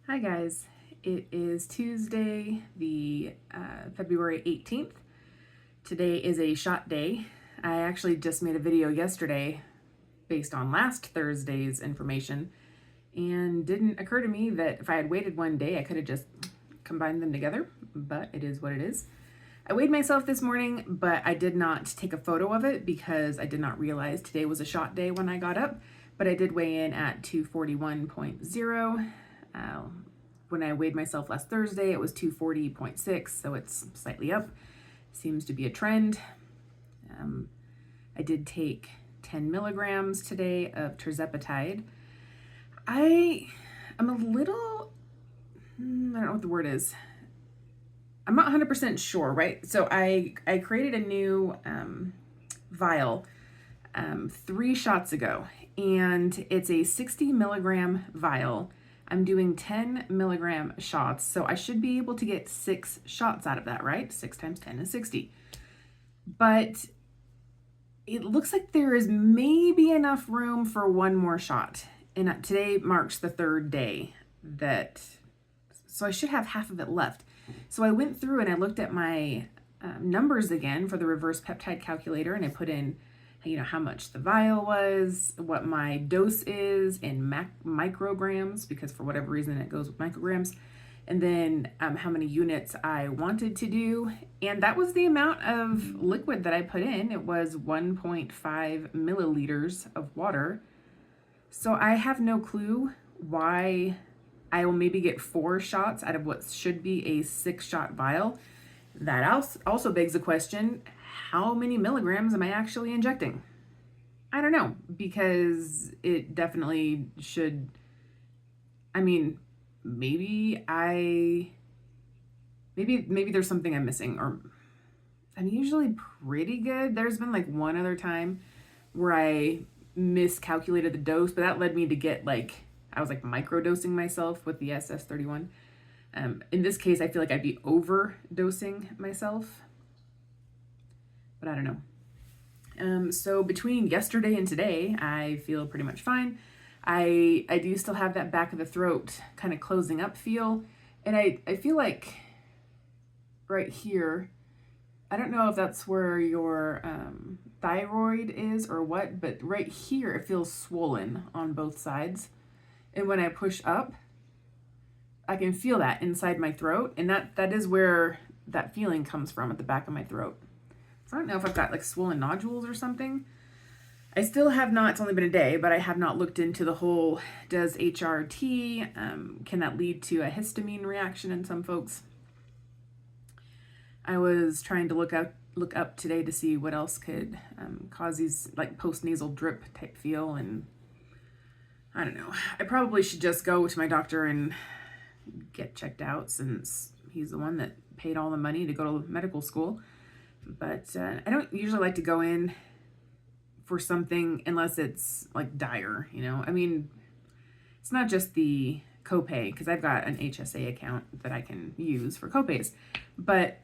Hi guys, it is Tuesday, the February 18th. Today is a shot day. I actually just made a video yesterday based on last Thursday's information, and didn't occur to me that if I had waited one day, I could have just combined them together, but it is what it is. I weighed myself this morning, but I did not take a photo of it because I did not realize today was a shot day when I got up, but I did weigh in at 241.0. When I weighed myself last Thursday, it was 240.6, so it's slightly up. Seems to be a trend. I did take 10 milligrams today of Tirzepatide. I am a little, I don't know what the word is. I'm not 100% sure, right? So I created a new vial 3 shots ago, and it's a 60 milligram vial. I'm doing 10 milligram shots, so I should be able to get 6 shots out of that, right? 6 times 10 is 60. But it looks like there is maybe enough room for one more shot. And today marks the 3rd day so I should have half of it left. So I went through and I looked at my numbers again for the reverse peptide calculator, and I put in how much the vial was, what my dose is in micrograms, because for whatever reason it goes with micrograms, and then how many units I wanted to do. And that was the amount of liquid that I put in. It was 1.5 milliliters of water. So I have no clue why I will maybe get 4 shots out of what should be a 6-shot vial. That also begs the question, how many milligrams am I actually injecting? I don't know, because it definitely should, maybe there's something I'm missing, or I'm usually pretty good. There's been like one other time where I miscalculated the dose, but that led me to get I was microdosing myself with the SS31. In this case, I feel like I'd be overdosing myself, but I don't know. So between yesterday and today, I feel pretty much fine. I do still have that back of the throat kind of closing up feel. And I feel like right here, I don't know if that's where your thyroid is or what, but right here, it feels swollen on both sides. And when I push up, I can feel that inside my throat. And that is where that feeling comes from, at the back of my throat. So I don't know if I've got swollen nodules or something. I still have not, it's only been a day, but I have not looked into the whole, does HRT, can that lead to a histamine reaction in some folks? I was trying to look up today to see what else could cause these post-nasal drip type feel, and I don't know. I probably should just go to my doctor and get checked out, since he's the one that paid all the money to go to medical school. But I don't usually like to go in for something unless it's dire, it's not just the copay, because I've got an HSA account that I can use for copays, but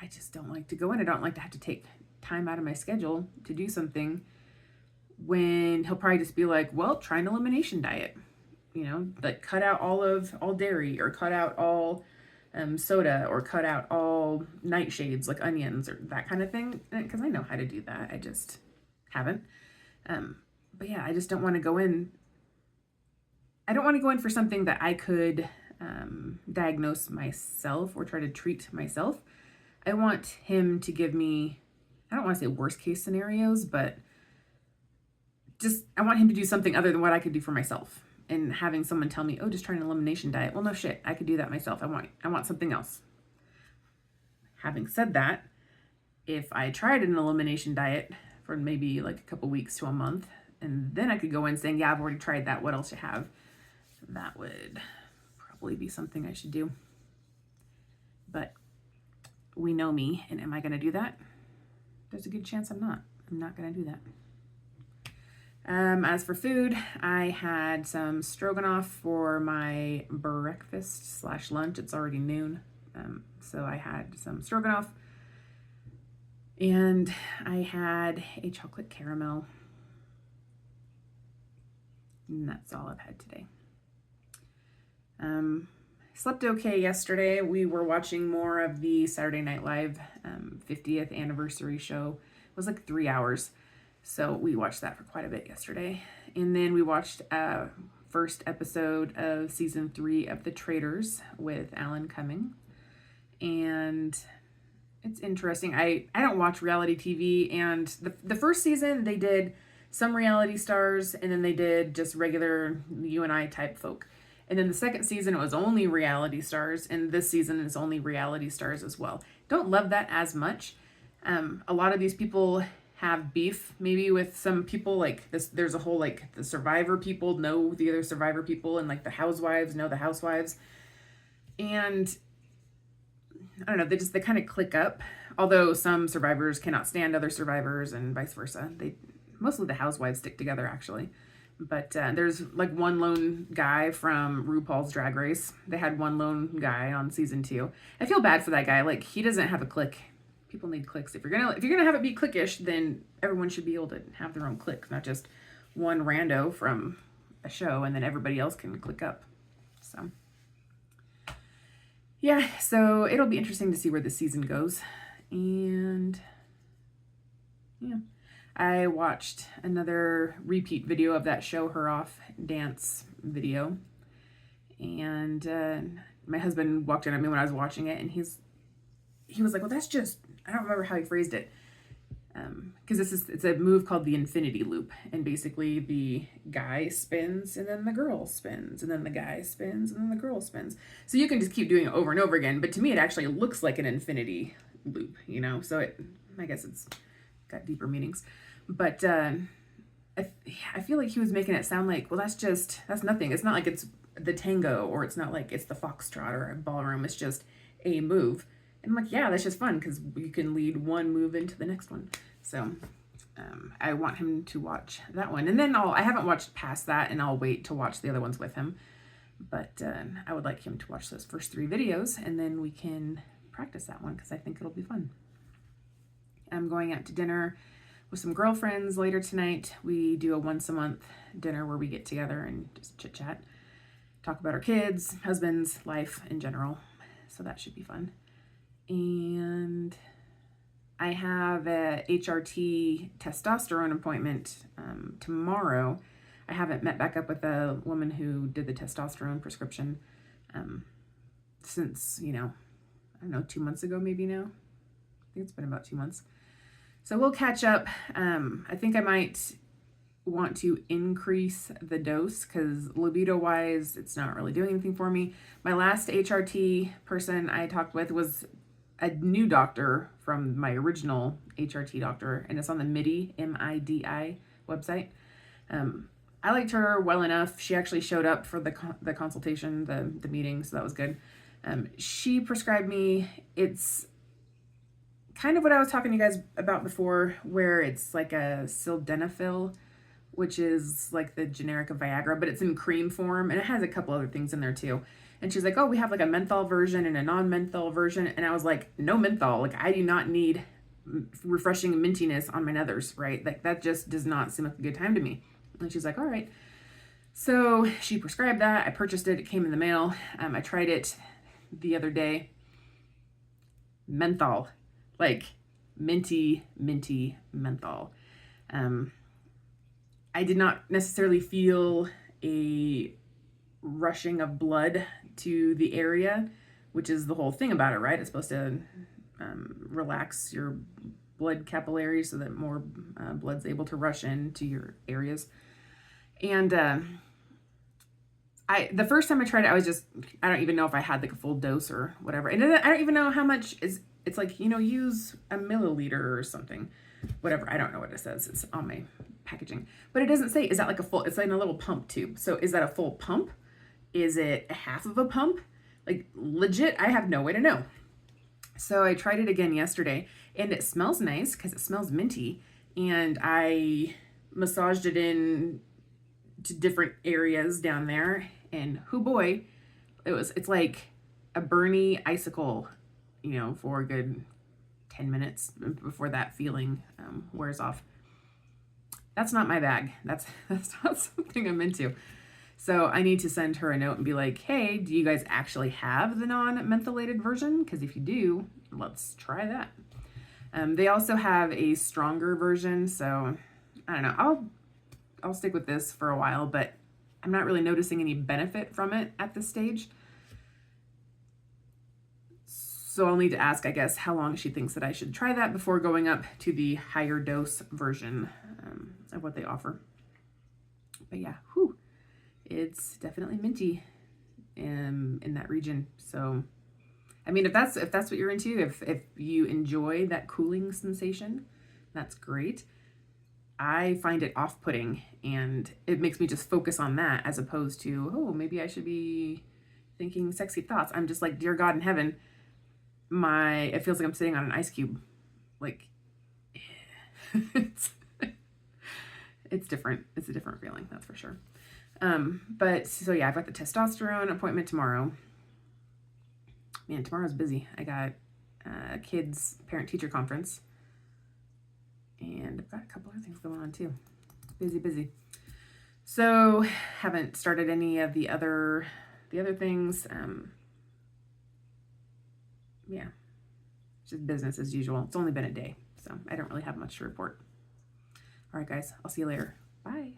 I just don't like to go in. I don't like to have to take time out of my schedule to do something when he'll probably just be like, well, try an elimination diet, cut out all dairy, or cut out all soda, or cut out all nightshades like onions, or that kind of thing, because I know how to do that. I just haven't. But yeah, I just don't want to go in. I don't want to go in for something that I could diagnose myself or try to treat myself. I want him to give me, I don't want to say worst case scenarios, but I want him to do something other than what I could do for myself. And having someone tell me, oh, just try an elimination diet. Well, no shit, I could do that myself. I want something else. Having said that, if I tried an elimination diet for maybe a couple weeks to a month, and then I could go in saying, yeah, I've already tried that, what else you have? That would probably be something I should do. But we know me, and am I going to do that? There's a good chance I'm not. I'm not going to do that. As for food, I had some stroganoff for my breakfast / lunch. It's already noon. So I had some stroganoff, and I had a chocolate caramel. And that's all I've had today. Slept okay yesterday. We were watching more of the Saturday Night Live 50th anniversary show. It was like 3 hours. So we watched that for quite a bit yesterday. And then we watched first episode of season 3 of The Traitors with Alan Cumming. And it's interesting. I don't watch reality TV, and the first season they did some reality stars, and then they did just regular you and I type folk. And then the second season it was only reality stars, and this season is only reality stars as well. Don't love that as much. A lot of these people have beef maybe with some people, like this. There's a whole like the Survivor people know the other Survivor people, and like the housewives know the housewives, and I don't know, they kind of click up. Although some survivors cannot stand other survivors and vice versa. Mostly the housewives stick together actually. But there's like one lone guy from RuPaul's Drag Race. They had one lone guy on season 2. I feel bad for that guy. Like, he doesn't have a clique. People need cliques. If you're gonna have it be cliquish, then everyone should be able to have their own cliques, not just one rando from a show and then everybody else can click up. So yeah, so it'll be interesting to see where the season goes. And yeah, I watched another repeat video of that Show Her Off dance video. And my husband walked in at me when I was watching it, and he was like, well, that's just, I don't remember how he phrased it. Because it's a move called the infinity loop, and basically the guy spins and then the girl spins and then the guy spins and then the girl spins. So you can just keep doing it over and over again, but to me it actually looks like an infinity loop, you know, so I guess it's got deeper meanings. But I feel like he was making it sound like, well, that's nothing. It's not like it's the tango, or it's not like it's the foxtrot or a ballroom. It's just a move. And I'm like, yeah, that's just fun because you can lead one move into the next one. So I want him to watch that one. And then I haven't watched past that, and I'll wait to watch the other ones with him. But I would like him to watch those first 3 videos, and then we can practice that one because I think it'll be fun. I'm going out to dinner with some girlfriends later tonight. We do a once a month dinner where we get together and just chit chat, talk about our kids, husbands, life in general. So that should be fun. And I have a HRT testosterone appointment tomorrow. I haven't met back up with a woman who did the testosterone prescription since, I don't know, 2 months ago maybe now. I think it's been about 2 months. So we'll catch up. I think I might want to increase the dose because libido-wise, it's not really doing anything for me. My last HRT person I talked with was a new doctor from my original HRT doctor, and it's on the MIDI, M-I-D-I website. I liked her well enough. She actually showed up for the consultation, the meeting, so that was good. She prescribed me, it's kind of what I was talking to you guys about before, where it's like a sildenafil, which is like the generic of Viagra, but it's in cream form, and it has a couple other things in there too. And she's like, oh, we have like a menthol version and a non-menthol version. And I was like, no menthol. Like, I do not need refreshing mintiness on my nethers, right? Like, that just does not seem like a good time to me. And she's like, all right. So she prescribed that. I purchased it. It came in the mail. I tried it the other day. Menthol. Like, minty menthol. I did not necessarily feel a rushing of blood to the area, which is the whole thing about it, right? It's supposed to relax your blood capillaries so that more blood's able to rush into your areas. And the first time I tried it, I don't even know if I had like a full dose or whatever. And I don't even know how much it's like, use a milliliter or something, whatever. I don't know what it says. It's on my packaging, but it doesn't say, is that like it's like in a little pump tube. So is that a full pump? Is it a half of a pump? Like, legit, I have no way to know. So I tried it again yesterday, and it smells nice because it smells minty, and I massaged it in to different areas down there, and hoo boy, it's like a Bernie icicle, for a good 10 minutes before that feeling wears off. That's not my bag. That's not something I'm into. So I need to send her a note and be like, hey, do you guys actually have the non-mentholated version? Because if you do, let's try that. They also have a stronger version, so I don't know. I'll stick with this for a while, but I'm not really noticing any benefit from it at this stage. So I'll need to ask, I guess, how long she thinks that I should try that before going up to the higher dose version of what they offer. But yeah, whew, it's definitely minty in that region. So, I mean, if that's what you're into, if you enjoy that cooling sensation, that's great. I find it off-putting, and it makes me just focus on that as opposed to, oh, maybe I should be thinking sexy thoughts. I'm just like, dear God in heaven, it feels like I'm sitting on an ice cube. Like, it's different. It's a different feeling, that's for sure. But so yeah, I've got the testosterone appointment tomorrow. Man, tomorrow's busy. I got a kids parent-teacher conference, and I've got a couple other things going on too. Busy. So haven't started any of the other things. Yeah, just business as usual. It's only been a day, so I don't really have much to report. All right, guys, I'll see you later. Bye.